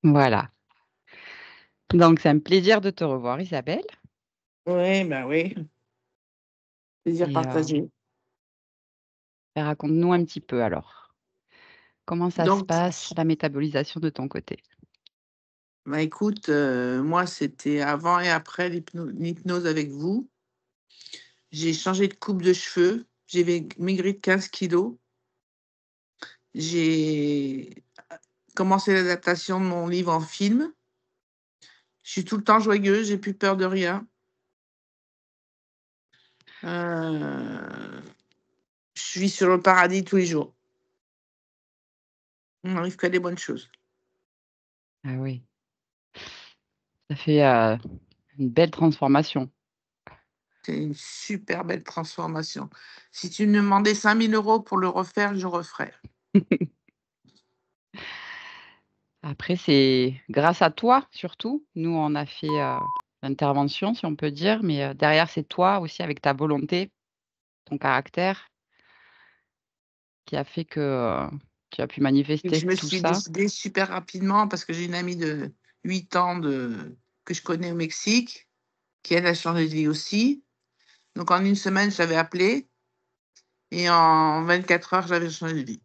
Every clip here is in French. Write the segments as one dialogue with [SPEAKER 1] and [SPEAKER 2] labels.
[SPEAKER 1] Voilà. Donc, c'est un plaisir de te revoir, Isabelle.
[SPEAKER 2] Oui, bah, oui, plaisir
[SPEAKER 1] Et
[SPEAKER 2] partagé.
[SPEAKER 1] raconte-nous un petit peu alors. Comment ça se
[SPEAKER 2] Donc,
[SPEAKER 1] passe, la métabolisation de ton côté?
[SPEAKER 2] bah, écoute, moi, c'était avant et après l'hypnose avec vous. J'ai changé de coupe de cheveux, j'ai maigri de 15 kilos. J'ai commencé l'adaptation de mon livre en film. Je suis tout le temps joyeuse, j'ai plus peur de rien. Heu, je suis sur le paradis tous les jours. Il m'arrive que des bonnes choses.
[SPEAKER 1] Ah oui, ça fait, une belle transformation.
[SPEAKER 2] C'est une super belle transformation. Si tu me demandais 5 000 € pour le refaire, je referais.
[SPEAKER 1] Après, c'est grâce à toi surtout. Nous, on a fait, l'intervention, si on peut dire, mais derrière, c'est toi aussi avec ta volonté, ton caractère qui a fait que, tu as pu
[SPEAKER 2] Et
[SPEAKER 1] manifester
[SPEAKER 2] je me
[SPEAKER 1] tout
[SPEAKER 2] suis
[SPEAKER 1] ça.
[SPEAKER 2] décidée super rapidement parce que j'ai une amie de 8 ans que je connais au Mexique, qui elle a changé de vie aussi. Donc en une semaine, je l'avais appelée et en 24 heures, j'avais changé de vie.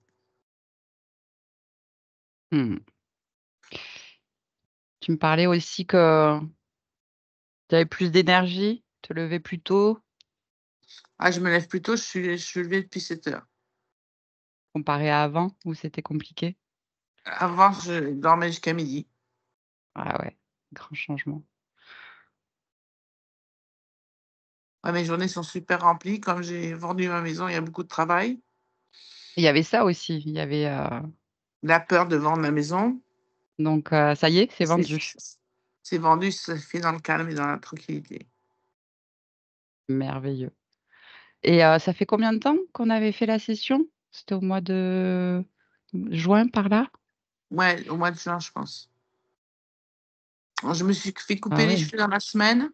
[SPEAKER 1] Mmh. Tu me parlais aussi que tu avais plus d'énergie, te lever plus tôt,
[SPEAKER 2] Ah, je me lève plus tôt, je suis levée depuis 7 heures.
[SPEAKER 1] comparé à avant où c'était compliqué?
[SPEAKER 2] Avant, je dormais jusqu'à midi.
[SPEAKER 1] Ah ouais, grand changement.
[SPEAKER 2] Ouais, mes journées sont super remplies. Comme j'ai vendu ma maison, il y a beaucoup de travail.
[SPEAKER 1] Il y avait ça aussi, il y avait,
[SPEAKER 2] La peur de vendre ma maison.
[SPEAKER 1] donc ça y est, c'est
[SPEAKER 2] C'est
[SPEAKER 1] vendu.
[SPEAKER 2] c'est vendu, ça se fait dans le calme et dans la tranquillité.
[SPEAKER 1] Merveilleux et ça fait combien de temps qu'on avait fait la session? C'était au mois de juin par là?
[SPEAKER 2] Ouais, au mois de juin, je pense. Je me suis fait
[SPEAKER 1] Ah
[SPEAKER 2] couper les
[SPEAKER 1] ouais,
[SPEAKER 2] cheveux dans la semaine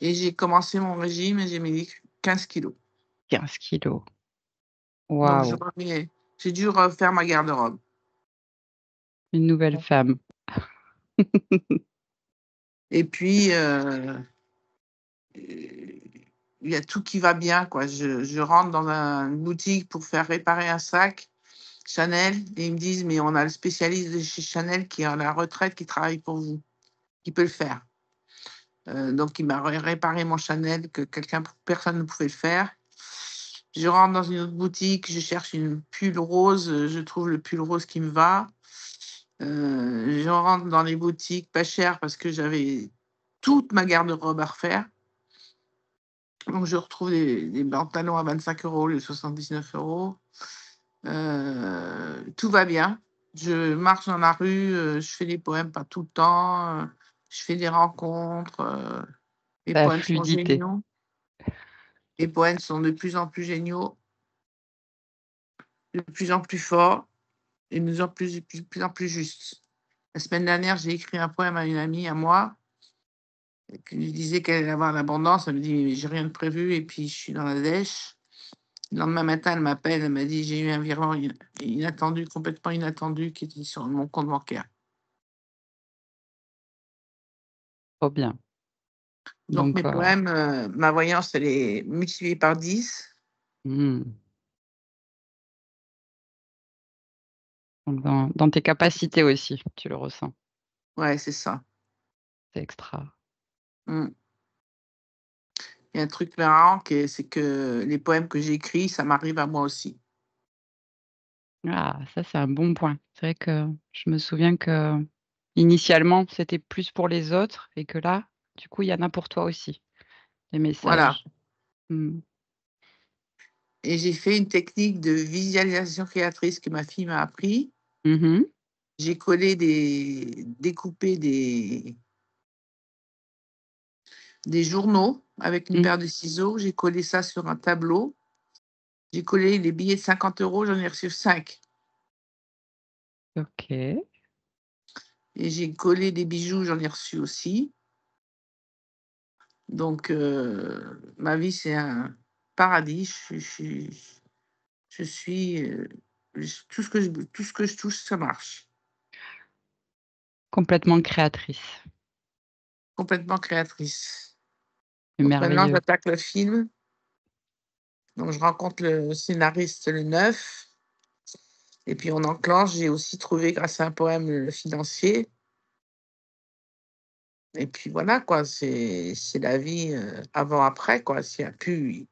[SPEAKER 2] et j'ai commencé mon régime et j'ai mis 15 kilos.
[SPEAKER 1] 15 kilos.
[SPEAKER 2] Donc
[SPEAKER 1] Waouh,
[SPEAKER 2] j'ai dû refaire ma garde-robe.
[SPEAKER 1] une nouvelle femme.
[SPEAKER 2] Et puis, il y a tout qui va bien, quoi. Je rentre dans une boutique pour faire réparer un sac Chanel et ils me disent: «Mais on a le spécialiste de chez Chanel qui est à la retraite, qui travaille pour vous, qui peut le faire». Donc il m'a réparé mon Chanel que personne ne pouvait le faire. Je rentre dans une autre boutique, je cherche une pull rose, je trouve le pull rose qui me va. Je rentre dans les boutiques pas chères parce que j'avais toute ma garde-robe à refaire. Donc je retrouve des pantalons à 25 € au lieu de 79 €. Tout va bien. Je marche dans la rue, je fais des poèmes pas tout le temps, je fais des rencontres, les
[SPEAKER 1] La
[SPEAKER 2] poèmes sont
[SPEAKER 1] fluidité.
[SPEAKER 2] géniaux. Les poèmes sont de plus en plus géniaux, de plus en plus forts et de plus en plus justes. La semaine dernière, j'ai écrit un poème à une amie à moi qui lui disait qu'elle allait avoir l'abondance. Elle me dit: «Mais j'ai rien de prévu» et puis je suis dans la dèche. Le lendemain matin, elle m'appelle, elle m'a dit: «J'ai eu un virement inattendu, complètement inattendu qui était sur mon compte bancaire».
[SPEAKER 1] Trop bien.
[SPEAKER 2] Donc mes
[SPEAKER 1] Donc
[SPEAKER 2] poèmes, ma voyance, elle est multipliée par 10.
[SPEAKER 1] mmh, donc dans tes capacités aussi, tu le ressens.
[SPEAKER 2] Ouais, c'est ça.
[SPEAKER 1] C'est extra.
[SPEAKER 2] Mmh. Il y a un truc marrant c'est que les poèmes que j'écris, ça m'arrive à moi aussi.
[SPEAKER 1] Ah, ça, c'est un bon point. C'est vrai que je me souviens qu'initialement, c'était plus pour les autres et que là, du coup, il y en a pour toi aussi, des
[SPEAKER 2] Voilà,
[SPEAKER 1] messages. Mmh.
[SPEAKER 2] et j'ai fait une technique de visualisation créatrice que ma fille m'a appris.
[SPEAKER 1] Mmh mh.
[SPEAKER 2] J'ai collé découpé des journaux avec une
[SPEAKER 1] Mmh.
[SPEAKER 2] paire de ciseaux. J'ai collé ça sur un tableau. J'ai collé les billets de 50 €, j'en ai reçu 5.
[SPEAKER 1] OK.
[SPEAKER 2] Et j'ai collé des bijoux, j'en ai reçu aussi. Donc ma vie, c'est un paradis. Je suis, tout ce que je touche, ça marche.
[SPEAKER 1] Complètement créatrice.
[SPEAKER 2] Complètement créatrice. Donc maintenant,
[SPEAKER 1] Merveilleux.
[SPEAKER 2] j'attaque le film. Donc je rencontre le scénariste le 9 et puis on enclenche. J'ai aussi trouvé grâce à un poème le financier et puis voilà quoi, c'est la vie, avant-après quoi. S'il y a plus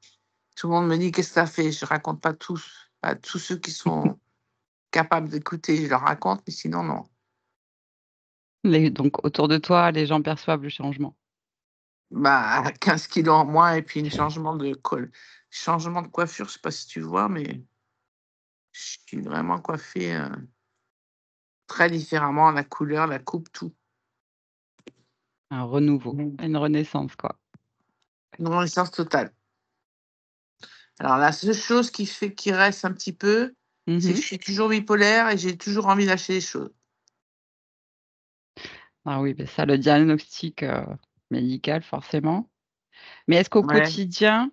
[SPEAKER 2] tout le monde me dit: «Qu'est-ce que tu as fait?» Je raconte pas tous, à tous ceux qui sont capables d'écouter, je leur raconte, mais sinon non.
[SPEAKER 1] Donc autour de toi, les gens perçoivent le changement.
[SPEAKER 2] Bah, 15 kilos en moins et puis un changement de coiffure, je sais pas si tu vois, mais je suis vraiment coiffée, très différemment, la couleur, la coupe, tout.
[SPEAKER 1] Un renouveau,
[SPEAKER 2] Mmh.
[SPEAKER 1] une renaissance, quoi.
[SPEAKER 2] Une renaissance totale. Alors la seule chose qui reste un petit peu, c'est que
[SPEAKER 1] Mmh.
[SPEAKER 2] je suis toujours bipolaire et j'ai toujours envie d'acheter des choses.
[SPEAKER 1] Ah oui, beh, ça, le diagnostic, médical forcément. Mais est-ce qu'au
[SPEAKER 2] Ouais.
[SPEAKER 1] quotidien,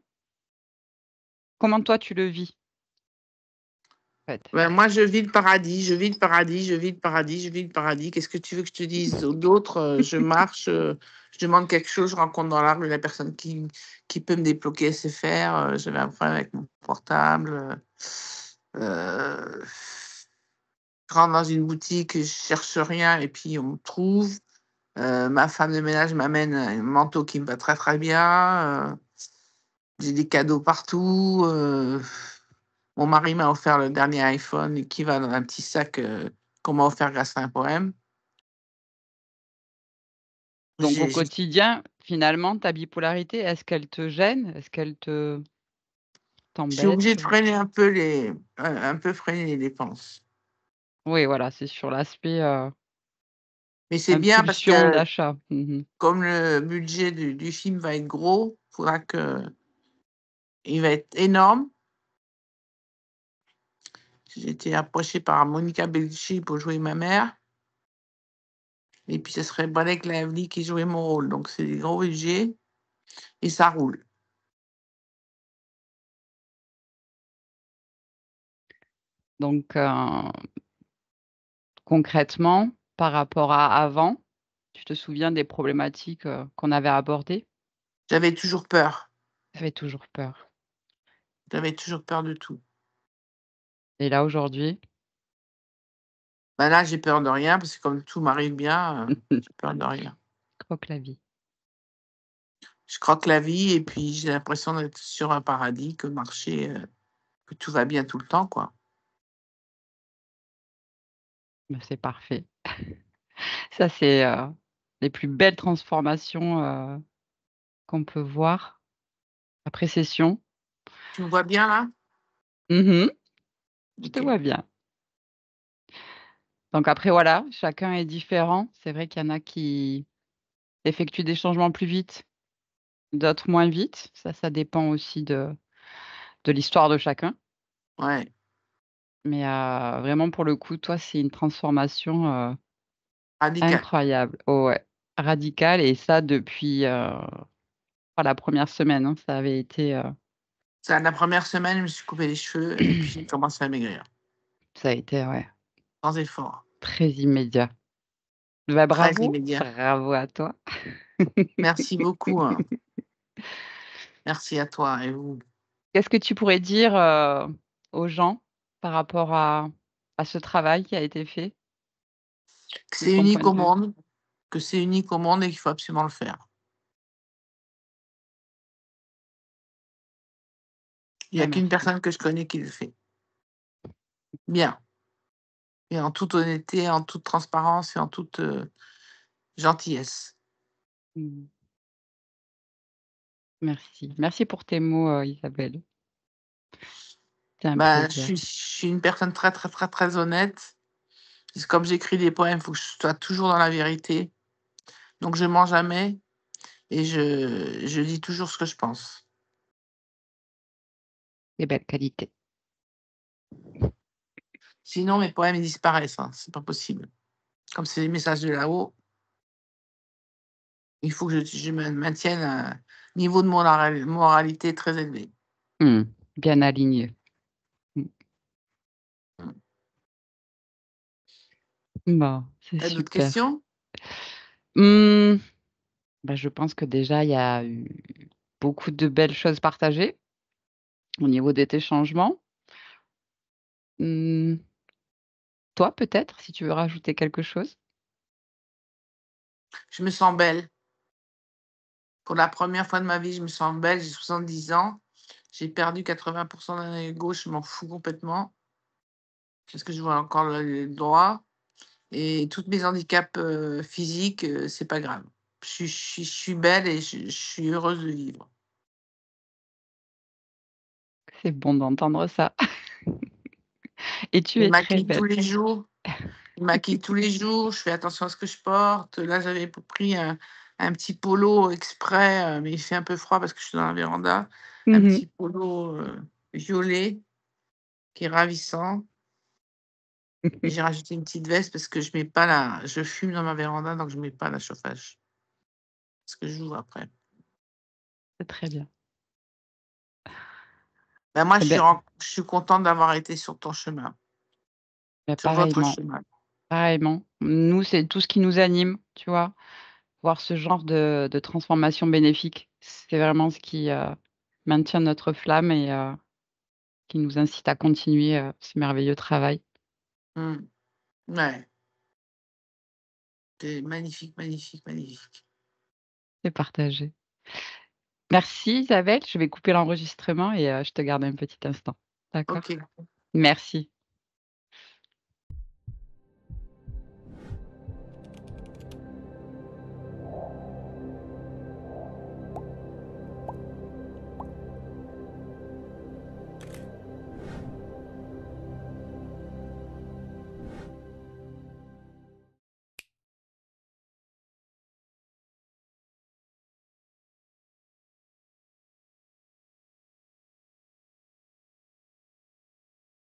[SPEAKER 1] comment toi tu le vis, en fait?
[SPEAKER 2] Ouais, moi je vis le paradis, je vis le paradis, je vis le paradis, je vis le paradis. Qu'est-ce que tu veux que je te dise d'autre? Je marche, je demande quelque chose, je rencontre dans la rue la personne qui peut me débloquer SFR, j'avais un problème avec mon portable, je rentre dans une boutique, je cherche rien et puis on me trouve. Ma femme de ménage m'amène un manteau qui me va très, très bien, j'ai des cadeaux partout, mon mari m'a offert le dernier iPhone qui va dans un petit sac, qu'on m'a offert grâce à un poème.
[SPEAKER 1] Donc au
[SPEAKER 2] J'ai
[SPEAKER 1] quotidien, finalement, ta bipolarité, est-ce qu'elle te gêne? Est-ce qu'elle te
[SPEAKER 2] je suis obligée
[SPEAKER 1] t'embête?
[SPEAKER 2] de freiner un peu un peu freiner les dépenses.
[SPEAKER 1] Oui, voilà, c'est sur l'aspect,
[SPEAKER 2] Mais c'est bien parce
[SPEAKER 1] impulsion
[SPEAKER 2] que
[SPEAKER 1] d'achat. Mmh.
[SPEAKER 2] comme le budget du film va être gros, faudra que il va être énorme. J'ai été approchée par Monica Bellucci pour jouer ma mère et puis ce serait Balek Lively qui jouait mon rôle, donc c'est des gros budgets et ça roule.
[SPEAKER 1] Donc concrètement, par rapport à avant, tu te souviens des problématiques, qu'on avait abordées?
[SPEAKER 2] J'avais toujours peur,
[SPEAKER 1] Tu avais toujours peur
[SPEAKER 2] j'avais toujours peur de tout.
[SPEAKER 1] et là, aujourd'hui?
[SPEAKER 2] Bah, là, j'ai peur de rien parce que comme tout m'arrive bien, j'ai peur de rien.
[SPEAKER 1] Croque la vie.
[SPEAKER 2] Je croque la vie et puis j'ai l'impression d'être sur un paradis, que tout va bien tout le temps, quoi.
[SPEAKER 1] Bah, c'est parfait. Ça, c'est, les plus belles transformations, qu'on peut voir après session.
[SPEAKER 2] Tu me vois bien là?
[SPEAKER 1] Mmh. Je te
[SPEAKER 2] OK.
[SPEAKER 1] vois bien. Donc après voilà, chacun est différent. C'est vrai qu'il y en a qui effectuent des changements plus vite, d'autres moins vite. Ça dépend aussi de l'histoire de chacun.
[SPEAKER 2] Ouais,
[SPEAKER 1] Mais vraiment pour le coup, toi, c'est une transformation,
[SPEAKER 2] radical.
[SPEAKER 1] incroyable. Oh ouais, radicale et ça depuis, pas la première semaine, hein. Ça avait été,
[SPEAKER 2] Ça, la première semaine, je me suis coupé les cheveux et puis j'ai commencé à maigrir,
[SPEAKER 1] ça a été, ouais,
[SPEAKER 2] sans effort,
[SPEAKER 1] très immédiat. Bah,
[SPEAKER 2] très
[SPEAKER 1] bravo,
[SPEAKER 2] immédiat.
[SPEAKER 1] bravo à toi.
[SPEAKER 2] Merci beaucoup, hein. Merci à toi et vous.
[SPEAKER 1] Qu'est-ce que tu pourrais dire, aux gens par rapport à ce travail qui a été fait,
[SPEAKER 2] Que
[SPEAKER 1] de
[SPEAKER 2] c'est
[SPEAKER 1] ton point
[SPEAKER 2] unique
[SPEAKER 1] de
[SPEAKER 2] au
[SPEAKER 1] vue?
[SPEAKER 2] monde, que c'est unique au monde et qu'il faut absolument le faire. Il y
[SPEAKER 1] Bah,
[SPEAKER 2] a qu'une
[SPEAKER 1] merci.
[SPEAKER 2] personne que je connais qui le fait. Bien et en toute honnêteté, en toute transparence et en toute, gentillesse.
[SPEAKER 1] Mmh. Merci. Merci pour tes mots, Isabelle. C'est un
[SPEAKER 2] Bah,
[SPEAKER 1] plaisir.
[SPEAKER 2] je suis une personne très, très, très, très honnête. Parce que comme j'écris des poèmes, il faut que je sois toujours dans la vérité. Donc je mens jamais et je dis toujours ce que je pense.
[SPEAKER 1] Des belles qualités.
[SPEAKER 2] Sinon mes poèmes, ils disparaissent, hein, c'est pas possible. Comme c'est des messages de là-haut, il faut que je me maintienne un niveau de moralité très élevé.
[SPEAKER 1] Mmh. Bien aligné. Mmh.
[SPEAKER 2] Mmh.
[SPEAKER 1] Bon, c'est
[SPEAKER 2] Tu d'autres
[SPEAKER 1] super.
[SPEAKER 2] questions?
[SPEAKER 1] Mmh, bah, je pense que déjà il y a eu beaucoup de belles choses partagées au niveau de tes changements. Mmh, toi peut-être, si tu veux rajouter quelque chose?
[SPEAKER 2] Je me sens belle. Pour la première fois de ma vie, je me sens belle, j'ai 70 ans. J'ai perdu 80 de d'un œil gauche, je m'en fous complètement, parce que je vois encore l'œil droit et tous mes handicaps, physiques, c'est pas grave. Je suis belle et je suis heureuse de vivre.
[SPEAKER 1] C'est bon d'entendre ça et
[SPEAKER 2] Je
[SPEAKER 1] tu
[SPEAKER 2] me
[SPEAKER 1] es très
[SPEAKER 2] maquille tous
[SPEAKER 1] belle.
[SPEAKER 2] les jours, je me maquille tous les jours, je fais attention à ce que je porte. Là, j'avais pris un petit polo exprès, mais il fait un peu froid parce que je suis dans la véranda. Un
[SPEAKER 1] Mmh mh.
[SPEAKER 2] petit polo, violet qui est ravissant. Et j'ai rajouté une petite veste parce que je fume dans ma véranda, donc je mets pas la chauffage. Parce que j'ouvre après.
[SPEAKER 1] C'est très bien.
[SPEAKER 2] Ben moi,
[SPEAKER 1] Eh beh,
[SPEAKER 2] je suis contente d'avoir été sur ton chemin, sur votre
[SPEAKER 1] pareillement,
[SPEAKER 2] chemin.
[SPEAKER 1] pareillement. Nous, c'est tout ce qui nous anime, tu vois? Voir ce genre de transformation bénéfique, c'est vraiment ce qui, maintient notre flamme et qui nous incite à continuer, ce merveilleux travail.
[SPEAKER 2] Mmh. Ouais, c'est magnifique, magnifique, magnifique.
[SPEAKER 1] C'est partagé. Merci Isabelle, je vais couper l'enregistrement et je te garde un petit instant. D'accord?
[SPEAKER 2] OK.
[SPEAKER 1] Merci.